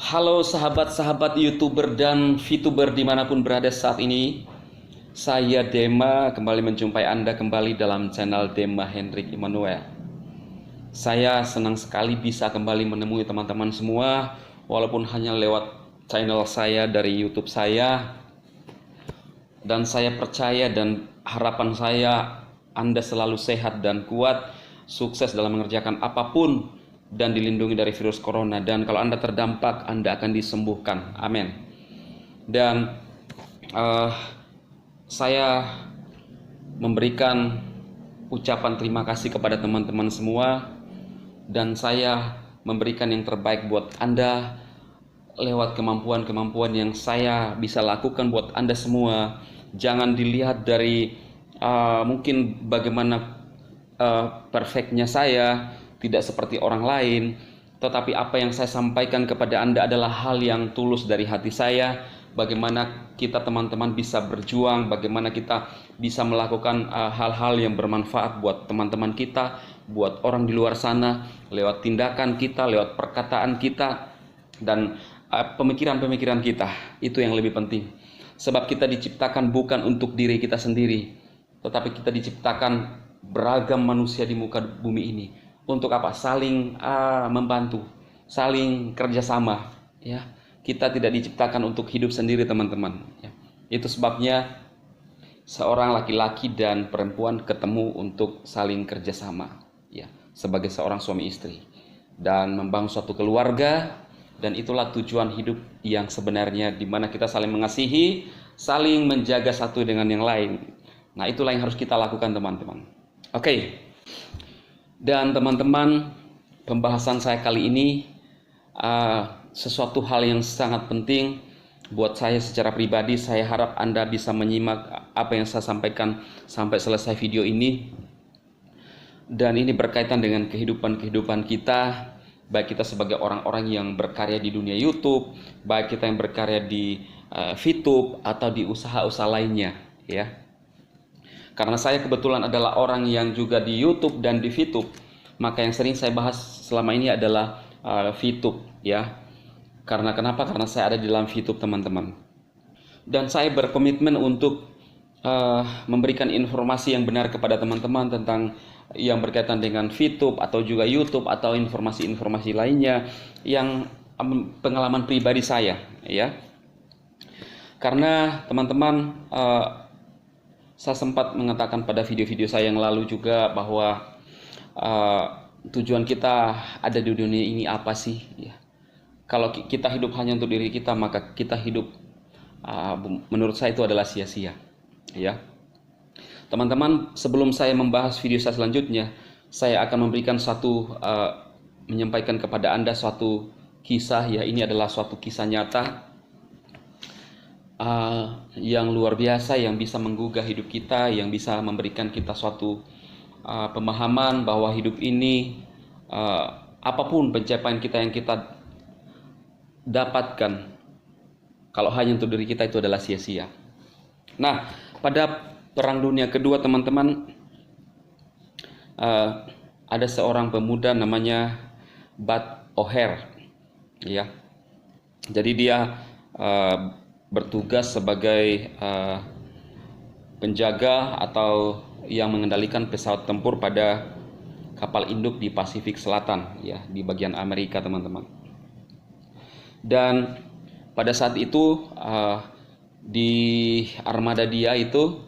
Halo sahabat-sahabat YouTuber dan VTuber dimanapun berada saat ini. Saya Dema kembali menjumpai Anda kembali dalam channel Dema Hendrik Immanuel. Saya senang sekali bisa kembali menemui teman-teman semua, walaupun hanya lewat channel saya dari YouTube saya. Dan saya percaya dan harapan saya Anda selalu sehat dan kuat, sukses dalam mengerjakan apapun, dan dilindungi dari virus corona. Dan kalau Anda terdampak, Anda akan disembuhkan. Amin. Dan saya memberikan ucapan terima kasih kepada teman-teman semua, dan saya memberikan yang terbaik buat Anda lewat kemampuan-kemampuan yang saya bisa lakukan buat Anda semua. Jangan dilihat dari mungkin bagaimana perfectnya saya, tidak seperti orang lain, tetapi apa yang saya sampaikan kepada Anda adalah hal yang tulus dari hati saya. Bagaimana kita teman-teman bisa berjuang, bagaimana kita bisa melakukan hal-hal yang bermanfaat buat teman-teman kita, buat orang di luar sana, lewat tindakan kita, lewat perkataan kita, dan pemikiran-pemikiran kita. Itu yang lebih penting. Sebab kita diciptakan bukan untuk diri kita sendiri, tetapi kita diciptakan beragam manusia di muka bumi ini. Untuk apa? Saling membantu, saling kerjasama. Ya, kita tidak diciptakan untuk hidup sendiri, teman-teman. Ya. Itu sebabnya seorang laki-laki dan perempuan ketemu untuk saling kerjasama. Ya, sebagai seorang suami istri dan membangun suatu keluarga. Dan itulah tujuan hidup yang sebenarnya, di mana kita saling mengasihi, saling menjaga satu dengan yang lain. Nah, itulah yang harus kita lakukan, teman-teman. Oke. Dan teman-teman, pembahasan saya kali ini sesuatu hal yang sangat penting buat saya secara pribadi. Saya harap Anda bisa menyimak apa yang saya sampaikan sampai selesai video ini. Dan ini berkaitan dengan kehidupan kita, baik kita sebagai orang-orang yang berkarya di dunia YouTube, baik kita yang berkarya di VTube atau di usaha-usaha lainnya, ya. Karena saya kebetulan adalah orang yang juga di YouTube dan di VTube, maka yang sering saya bahas selama ini adalah VTube, ya. Karena kenapa? Karena saya ada di dalam VTube, teman-teman. Dan saya berkomitmen untuk memberikan informasi yang benar kepada teman-teman tentang yang berkaitan dengan VTube atau juga YouTube atau informasi-informasi lainnya yang pengalaman pribadi saya, ya. Karena teman-teman, saya sempat mengatakan pada video-video saya yang lalu juga bahwa tujuan kita ada di dunia ini apa sih, ya. Kalau kita hidup hanya untuk diri kita, maka kita hidup menurut saya itu adalah sia-sia, ya. Teman-teman, sebelum saya membahas video saya selanjutnya, saya akan memberikan menyampaikan kepada Anda suatu kisah, ya. Ini adalah suatu kisah nyata yang luar biasa, yang bisa menggugah hidup kita, yang bisa memberikan kita suatu pemahaman bahwa hidup ini, apapun pencapaian kita yang kita dapatkan, kalau hanya untuk diri kita, itu adalah sia-sia. Nah, pada Perang Dunia Kedua, teman-teman, ada seorang pemuda namanya Bud O'Hare, ya. Jadi dia bertugas sebagai penjaga atau yang mengendalikan pesawat tempur pada kapal induk di Pasifik Selatan, ya, di bagian Amerika, teman-teman. Dan pada saat itu di armada dia itu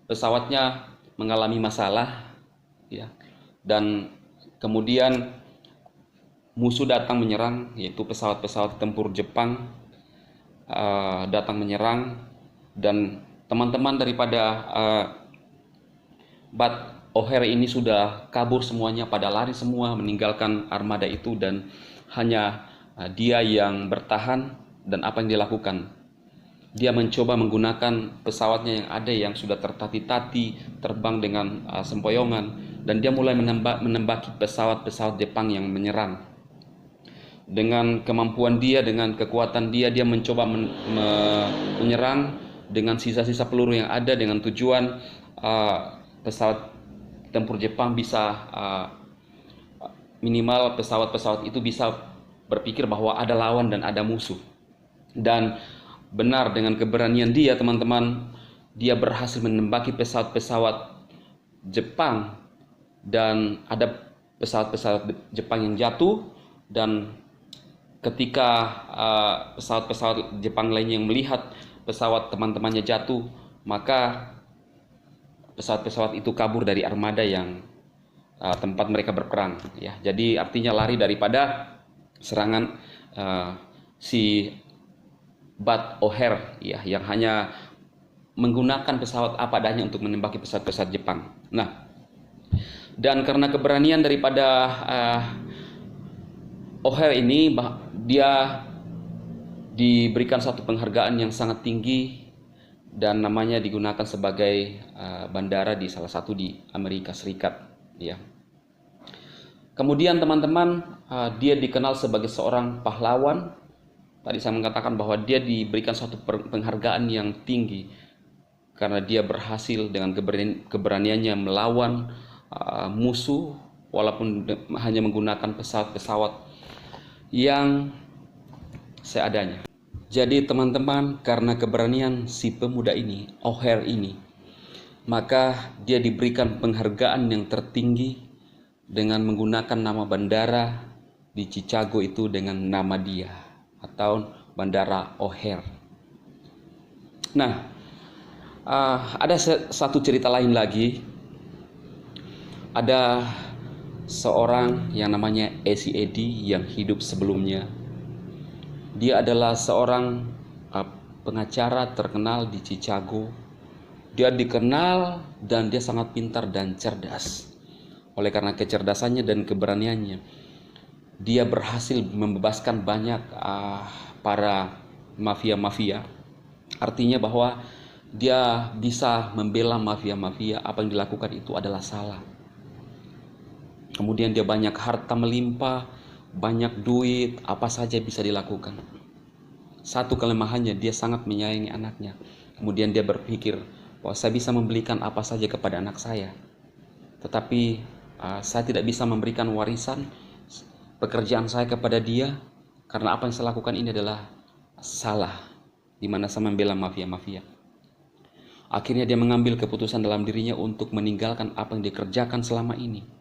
pesawatnya mengalami masalah, ya, dan kemudian musuh datang menyerang, yaitu pesawat-pesawat tempur Jepang datang menyerang, dan teman-teman daripada Bud O'Hare ini sudah kabur semuanya, pada lari semua meninggalkan armada itu, dan hanya dia yang bertahan. Dan apa yang dia lakukan? Dia mencoba menggunakan pesawatnya yang ada, yang sudah tertati-tati, terbang dengan sempoyongan, dan dia mulai menembaki pesawat-pesawat Jepang yang menyerang. Dengan kemampuan dia, dengan kekuatan dia, dia mencoba menyerang dengan sisa-sisa peluru yang ada, dengan tujuan pesawat tempur Jepang bisa minimal pesawat-pesawat itu bisa berpikir bahwa ada lawan dan ada musuh. Dan benar, dengan keberanian dia, teman-teman, dia berhasil menembaki pesawat-pesawat Jepang, dan ada pesawat-pesawat Jepang yang jatuh. Dan ketika pesawat-pesawat Jepang lainnya yang melihat pesawat teman-temannya jatuh, maka pesawat-pesawat itu kabur dari armada yang tempat mereka berperang, ya. Jadi artinya lari daripada serangan si Bud O'Hare, ya, yang hanya menggunakan pesawat apa adanya untuk menembaki pesawat-pesawat Jepang. Nah, dan karena keberanian daripada O'Hare ini, dia diberikan satu penghargaan yang sangat tinggi, dan namanya digunakan sebagai bandara di salah satu di Amerika Serikat, ya. Kemudian teman-teman, dia dikenal sebagai seorang pahlawan. Tadi saya mengatakan bahwa dia diberikan suatu penghargaan yang tinggi karena dia berhasil dengan keberaniannya melawan musuh, walaupun hanya menggunakan pesawat-pesawat yang seadanya. Jadi teman-teman, karena keberanian si pemuda ini, O'Hare ini, maka dia diberikan penghargaan yang tertinggi dengan menggunakan nama bandara di Chicago itu dengan nama dia, atau Bandara O'Hare. Nah, ada satu cerita lain lagi. Ada seorang yang namanya Ezzy Eddy yang hidup sebelumnya. Dia adalah seorang pengacara terkenal di Chicago. Dia dikenal dan dia sangat pintar dan cerdas. Oleh karena kecerdasannya dan keberaniannya, dia berhasil membebaskan banyak para mafia-mafia. Artinya bahwa dia bisa membela mafia-mafia. Apa yang dilakukan itu adalah salah. Kemudian dia banyak harta melimpah, banyak duit, apa saja bisa dilakukan. Satu kelemahannya, dia sangat menyayangi anaknya. Kemudian dia berpikir bahwa saya bisa memberikan apa saja kepada anak saya, tetapi saya tidak bisa memberikan warisan pekerjaan saya kepada dia, karena apa yang saya lakukan ini adalah salah, di mana saya membela mafia-mafia. Akhirnya dia mengambil keputusan dalam dirinya untuk meninggalkan apa yang dikerjakan selama ini.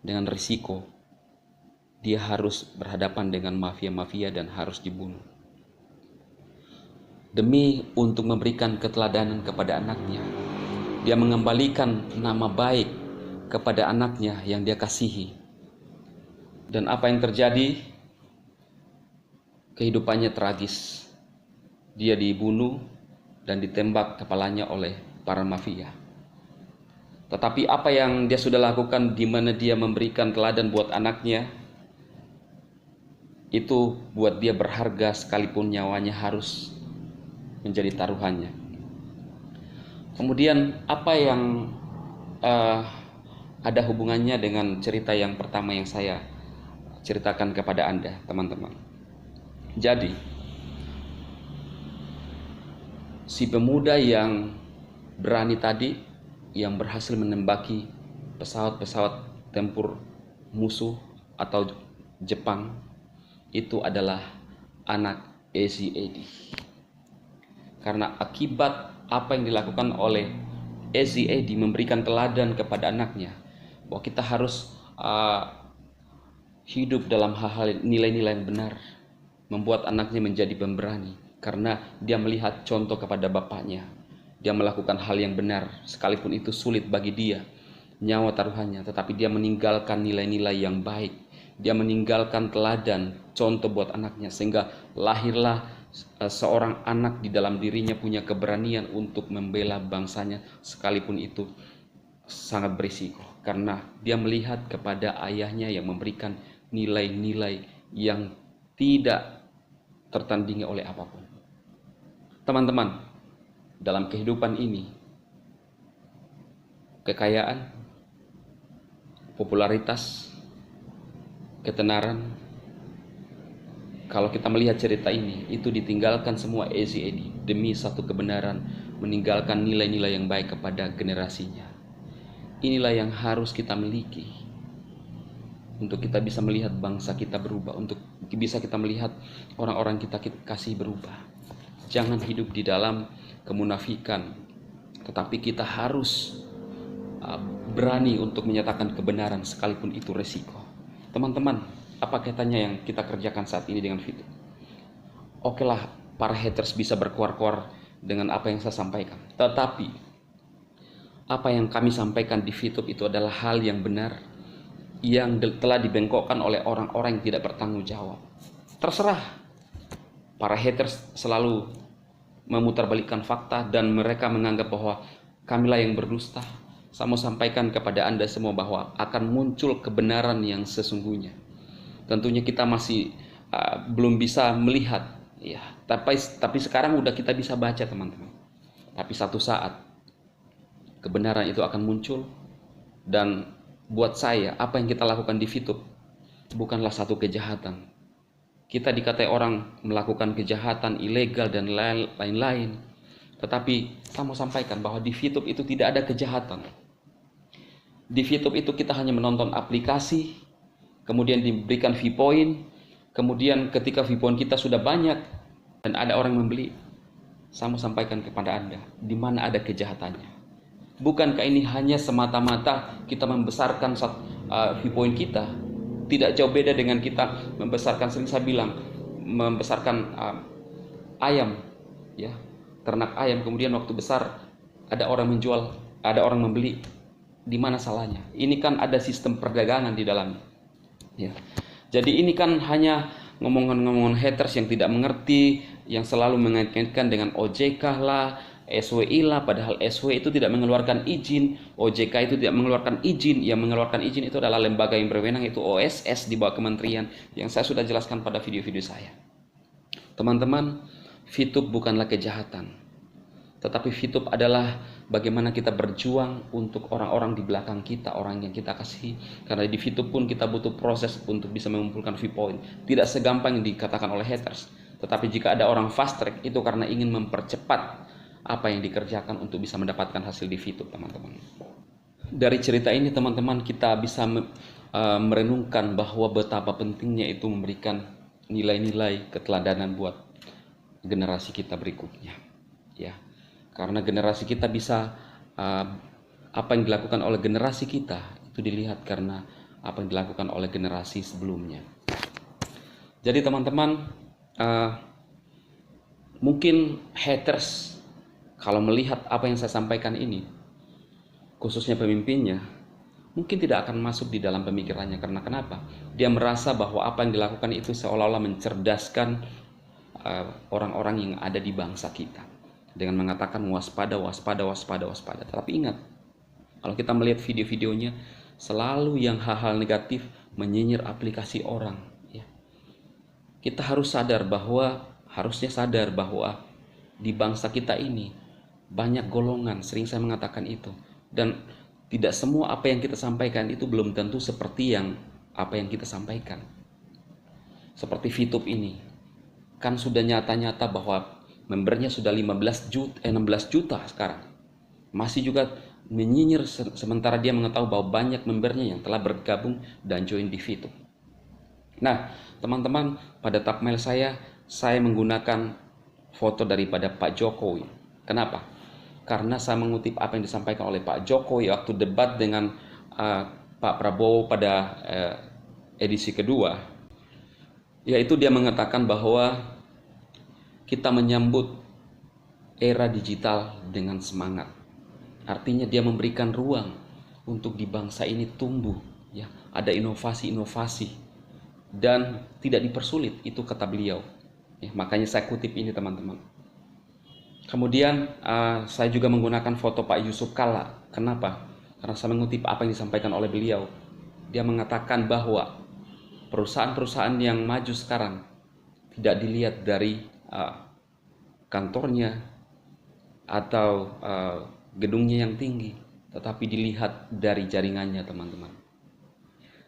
Dengan risiko dia harus berhadapan dengan mafia-mafia dan harus dibunuh, demi untuk memberikan keteladanan kepada anaknya. Dia mengembalikan nama baik kepada anaknya yang dia kasihi. Dan apa yang terjadi? Kehidupannya tragis. Dia dibunuh dan ditembak kepalanya oleh para mafia. Tetapi apa yang dia sudah lakukan, di mana dia memberikan teladan buat anaknya, itu buat dia berharga, sekalipun nyawanya harus menjadi taruhannya. Kemudian apa yang ada hubungannya dengan cerita yang pertama yang saya ceritakan kepada Anda, teman-teman? Jadi, si pemuda yang berani tadi, yang berhasil menembaki pesawat-pesawat tempur musuh atau Jepang, itu adalah anak Ezzy Eddy. Karena akibat apa yang dilakukan oleh Ezzy Eddy, memberikan teladan kepada anaknya bahwa kita harus hidup dalam hal-hal nilai-nilai yang benar, membuat anaknya menjadi pemberani karena dia melihat contoh kepada bapaknya. Dia melakukan hal yang benar, sekalipun itu sulit bagi dia, nyawa taruhannya, tetapi dia meninggalkan nilai-nilai yang baik. Dia meninggalkan teladan, contoh buat anaknya, sehingga lahirlah seorang anak di dalam dirinya punya keberanian untuk membela bangsanya, sekalipun itu sangat berisiko, karena dia melihat kepada ayahnya yang memberikan nilai-nilai yang tidak tertandingi oleh apapun. Teman-teman, dalam kehidupan ini, kekayaan, popularitas, ketenaran, kalau kita melihat cerita ini, itu ditinggalkan semua Ezzy Eddy demi satu kebenaran, meninggalkan nilai-nilai yang baik kepada generasinya. Inilah yang harus kita miliki. untuk kita bisa melihat bangsa kita berubah, untuk bisa kita melihat orang-orang kita kasih berubah. Jangan hidup di dalam kemunafikan, tetapi kita harus berani untuk menyatakan kebenaran sekalipun itu resiko. Teman-teman, apa kaitannya yang kita kerjakan saat ini dengan Fitup? Oke lah, para haters bisa berkuar-kuar dengan apa yang saya sampaikan, tetapi apa yang kami sampaikan di Fitup itu adalah hal yang benar, yang telah dibengkokkan oleh orang-orang yang tidak bertanggung jawab. Terserah, para haters selalu memutarbalikkan fakta dan mereka menganggap bahwa kamilah yang berdusta. Saya mau sampaikan kepada Anda semua bahwa akan muncul kebenaran yang sesungguhnya. Tentunya kita masih belum bisa melihat, ya. Tapi sekarang udah kita bisa baca, teman-teman. Tapi satu saat kebenaran itu akan muncul, dan buat saya apa yang kita lakukan di Fitup bukanlah satu kejahatan. Kita dikatai orang melakukan kejahatan ilegal dan lain-lain, tetapi saya mau sampaikan bahwa di Fitup itu tidak ada kejahatan. Di Fitup itu kita hanya menonton aplikasi, kemudian diberikan view point, kemudian ketika view point kita sudah banyak dan ada orang membeli, saya mau sampaikan kepada Anda, di mana ada kejahatannya. Bukankah ini hanya semata-mata kita membesarkan view point kita? Tidak jauh beda dengan kita membesarkan, sering saya bilang, membesarkan ayam, ya, ternak ayam, kemudian waktu besar ada orang menjual, ada orang membeli. Di mana salahnya? Ini kan ada sistem perdagangan di dalamnya, ya. Jadi ini kan hanya ngomongan-ngomongan haters yang tidak mengerti, yang selalu mengaitkan dengan OJK lah, SWI lah, padahal SWI itu tidak mengeluarkan izin, OJK itu tidak mengeluarkan izin. Yang mengeluarkan izin itu adalah lembaga yang berwenang, yaitu OSS di bawah kementerian, yang saya sudah jelaskan pada video-video saya. Teman-teman, Fitup bukanlah kejahatan, tetapi Fitup adalah bagaimana kita berjuang untuk orang-orang di belakang kita, orang yang kita kasihi. Karena di Fitup pun kita butuh proses untuk bisa mengumpulkan view point. Tidak segampang yang dikatakan oleh haters. Tetapi jika ada orang fast track, itu karena ingin mempercepat apa yang dikerjakan untuk bisa mendapatkan hasil di Fitup, teman-teman. Dari cerita ini, teman-teman, kita bisa merenungkan bahwa betapa pentingnya itu memberikan nilai-nilai keteladanan buat generasi kita berikutnya, ya. Karena generasi kita bisa, apa yang dilakukan oleh generasi kita itu dilihat karena apa yang dilakukan oleh generasi sebelumnya. Jadi teman-teman, mungkin haters kalau melihat apa yang saya sampaikan ini, khususnya pemimpinnya, mungkin tidak akan masuk di dalam pemikirannya. Karena kenapa? Dia merasa bahwa apa yang dilakukan itu seolah-olah mencerdaskan orang-orang yang ada di bangsa kita, dengan mengatakan waspada, waspada, waspada, waspada. Tapi ingat, kalau kita melihat video-videonya, selalu yang hal-hal negatif menyinyir aplikasi orang, ya. Kita harusnya sadar bahwa di bangsa kita ini banyak golongan, sering saya mengatakan itu, dan tidak semua apa yang kita sampaikan itu belum tentu seperti yang apa yang kita sampaikan. Seperti Fitup ini, kan sudah nyata-nyata bahwa membernya sudah 16 juta sekarang. Masih juga menyinyir sementara dia mengetahui bahwa banyak membernya yang telah bergabung dan join di Fitup. Nah, teman-teman, pada thumbnail saya menggunakan foto daripada Pak Jokowi. Kenapa? Karena saya mengutip apa yang disampaikan oleh Pak Jokowi waktu debat dengan Pak Prabowo pada edisi kedua, yaitu dia mengatakan bahwa kita menyambut era digital dengan semangat. Artinya dia memberikan ruang untuk di bangsa ini tumbuh, ya, ada inovasi-inovasi dan tidak dipersulit, itu kata beliau. Ya, makanya saya kutip ini, teman-teman. Kemudian saya juga menggunakan foto Pak Yusuf Kalla. Kenapa? Karena saya mengutip apa yang disampaikan oleh beliau. Dia mengatakan bahwa perusahaan-perusahaan yang maju sekarang tidak dilihat dari kantornya atau gedungnya yang tinggi, tetapi dilihat dari jaringannya, teman-teman.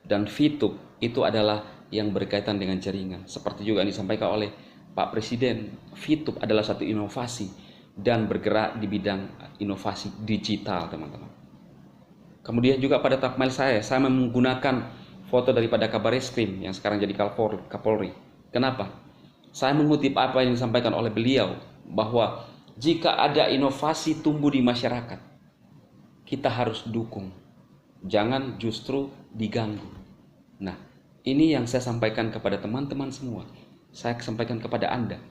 Dan Fitup itu adalah yang berkaitan dengan jaringan. Seperti juga yang disampaikan oleh Pak Presiden, Fitup adalah satu inovasi dan bergerak di bidang inovasi digital, teman-teman. Kemudian juga pada thumbnail saya menggunakan foto daripada Kabar Eskrim yang sekarang jadi Kapolri. Kenapa? Saya mengutip apa yang disampaikan oleh beliau, bahwa jika ada inovasi tumbuh di masyarakat, kita harus dukung, jangan justru diganggu. Nah, ini yang saya sampaikan kepada teman-teman semua. Saya sampaikan kepada Anda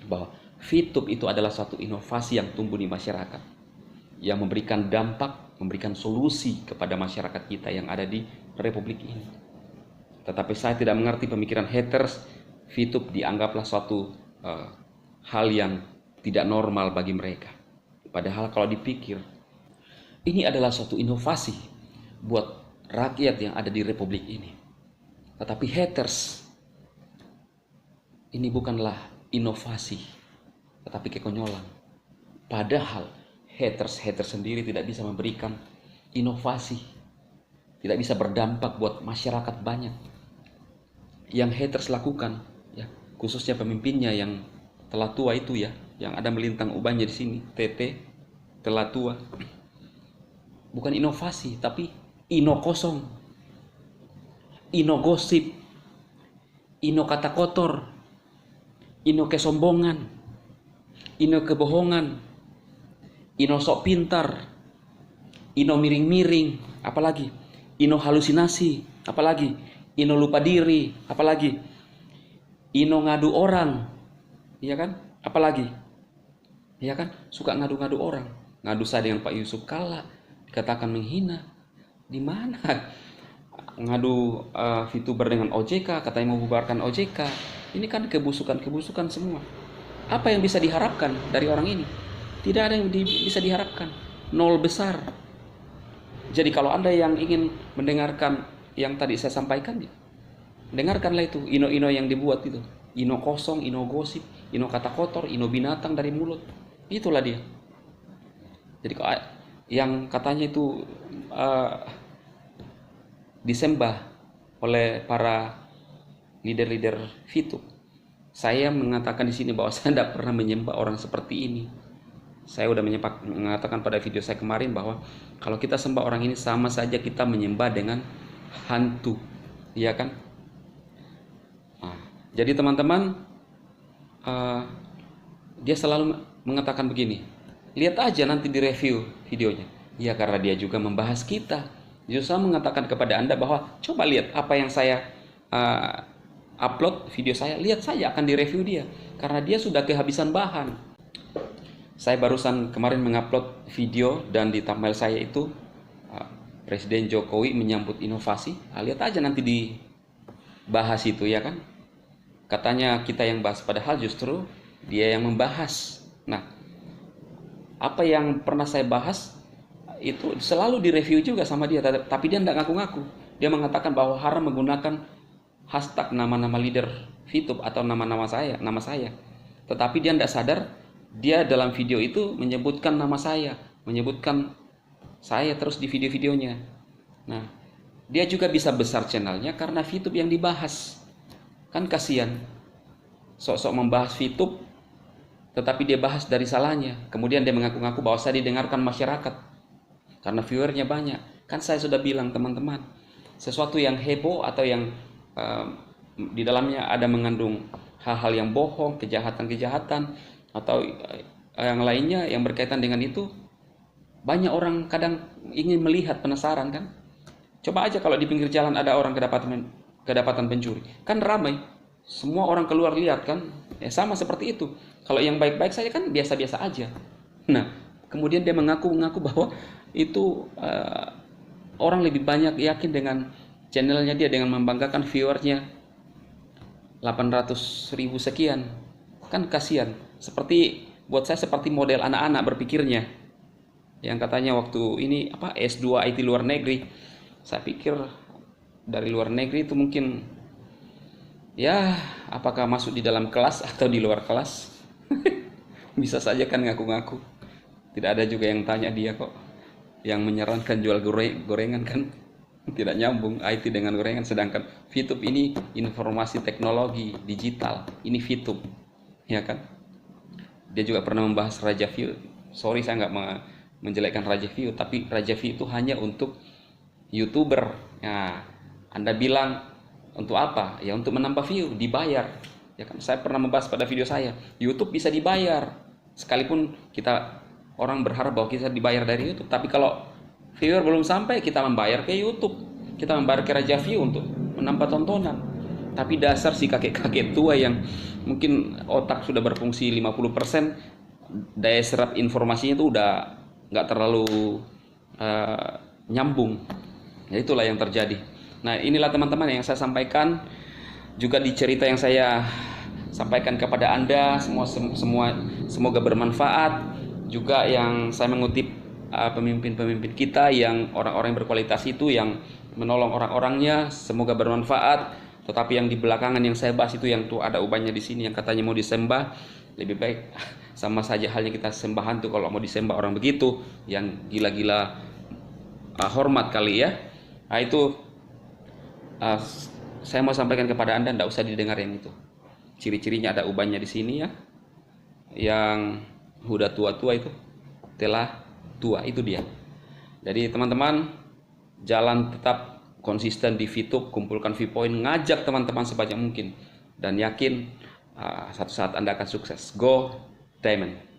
bahwa Fitub itu adalah suatu inovasi yang tumbuh di masyarakat, yang memberikan dampak, memberikan solusi kepada masyarakat kita yang ada di Republik ini. Tetapi saya tidak mengerti pemikiran haters. Fitub dianggaplah suatu hal yang tidak normal bagi mereka. Padahal kalau dipikir, ini adalah suatu inovasi buat rakyat yang ada di Republik ini. Tetapi haters, ini bukanlah inovasi, tetapi kekonyolan. Padahal haters sendiri tidak bisa memberikan inovasi, tidak bisa berdampak buat masyarakat banyak. Yang haters lakukan, ya, khususnya pemimpinnya yang telah tua itu, ya, yang ada melintang ubannya di sini, TT telah tua. Bukan inovasi, tapi ino kosong, ino gosip, ino kata kotor, ino kesombongan, ino kebohongan, ino sok pintar, ino miring-miring, apalagi ino halusinasi, apalagi ino lupa diri, apalagi ino ngadu orang, iya kan? Apalagi, iya kan? Suka ngadu-ngadu orang, ngadu saya dengan Pak Yusuf Kalla, dikatakan menghina. Di mana? Ngadu VTuber dengan OJK, katanya mau bubarkan OJK. Ini kan kebusukan semua. Apa yang bisa diharapkan dari orang ini? Tidak ada yang bisa diharapkan. Nol besar. Jadi kalau Anda yang ingin mendengarkan yang tadi saya sampaikan, dengarkanlah itu, ino-ino yang dibuat itu. Ino kosong, ino gosip, ino kata kotor, ino binatang dari mulut. Itulah dia. Jadi yang katanya itu disembah oleh para leader-leader Fitub. Saya mengatakan di sini bahwa saya tidak pernah menyembah orang seperti ini. Saya sudah mengatakan pada video saya kemarin bahwa kalau kita sembah orang ini sama saja kita menyembah dengan hantu, iya kan? Nah, jadi teman-teman, dia selalu mengatakan begini, lihat aja nanti di review videonya. Ya, karena dia juga membahas kita. Justru saya mengatakan kepada Anda bahwa coba lihat apa yang saya upload video saya, lihat saja akan direview dia, karena dia sudah kehabisan bahan. Saya barusan kemarin mengupload video dan di thumbnail saya itu Presiden Jokowi menyambut inovasi. Lihat aja nanti dibahas itu, ya kan? Katanya kita yang bahas, padahal justru dia yang membahas. Nah, apa yang pernah saya bahas itu selalu direview juga sama dia, tapi dia tidak ngaku-ngaku. Dia mengatakan bahwa haram menggunakan hashtag nama-nama leader Fitub atau nama saya. Tetapi dia tidak sadar, dia dalam video itu menyebutkan nama saya, menyebutkan saya terus di video-videonya. Nah, dia juga bisa besar channelnya karena Fitub yang dibahas. Kan kasihan, sok-sok membahas Fitub, tetapi dia bahas dari salahnya. Kemudian dia mengaku-ngaku bahwa saya didengarkan masyarakat karena viewernya banyak. Kan saya sudah bilang teman-teman, sesuatu yang heboh atau yang di dalamnya ada mengandung hal-hal yang bohong, kejahatan-kejahatan, atau yang lainnya yang berkaitan dengan itu, banyak orang kadang ingin melihat, penasaran kan. Coba aja kalau di pinggir jalan ada orang kedapatan pencuri, kan ramai, semua orang keluar lihat kan. Ya, sama seperti itu. Kalau yang baik-baik saja kan biasa-biasa aja. Nah, kemudian dia mengaku bahwa itu orang lebih banyak yakin dengan channelnya dia, dengan membanggakan viewernya 800.000 sekian. Kan kasihan. Seperti buat saya seperti model anak-anak berpikirnya, yang katanya waktu ini S2 IT luar negeri. Saya pikir dari luar negeri itu mungkin, ya, apakah masuk di dalam kelas atau di luar kelas. Bisa saja kan ngaku-ngaku. Tidak ada juga yang tanya dia kok. Yang menyarankan jual gorengan kan tidak nyambung, IT dengan gorengan. Sedangkan Fitub ini informasi teknologi digital, ini Fitub, ya kan? Dia juga pernah membahas Raja View. Sorry, saya nggak menjelekkan Raja View, tapi Raja View itu hanya untuk YouTuber. Nah, Anda bilang untuk apa? Ya untuk menambah view, dibayar. Ya kan, saya pernah membahas pada video saya, YouTube bisa dibayar. Sekalipun kita orang berharap bahwa kita dibayar dari YouTube, tapi kalau viewer belum sampai, kita membayar ke YouTube. Kita membayar ke Raja View untuk menambah tontonan. Tapi dasar si kakek-kakek tua yang mungkin otak sudah berfungsi 50%, daya serap informasinya itu udah nggak terlalu nyambung. Ya itulah yang terjadi. Nah, inilah teman-teman yang saya sampaikan juga di cerita yang saya sampaikan kepada Anda. Semoga bermanfaat. Juga yang saya mengutip pemimpin-pemimpin kita yang orang-orang yang berkualitas itu, yang menolong orang-orangnya, semoga bermanfaat. Tetapi yang di belakangan yang saya bahas itu, yang tuh ada ubahnya di sini yang katanya mau disembah, lebih baik sama saja halnya kita sembahan tuh kalau mau disembah orang begitu yang gila-gila hormat kali ya. Nah itu saya mau sampaikan kepada Anda, tidak usah didengar yang itu. Ciri-cirinya ada ubahnya di sini ya, yang udah tua-tua itu, telah tua, itu dia. Jadi teman-teman, jalan tetap konsisten di VTube, kumpulkan V-point, ngajak teman-teman sebanyak mungkin, dan yakin satu saat Anda akan sukses. Go Diamond!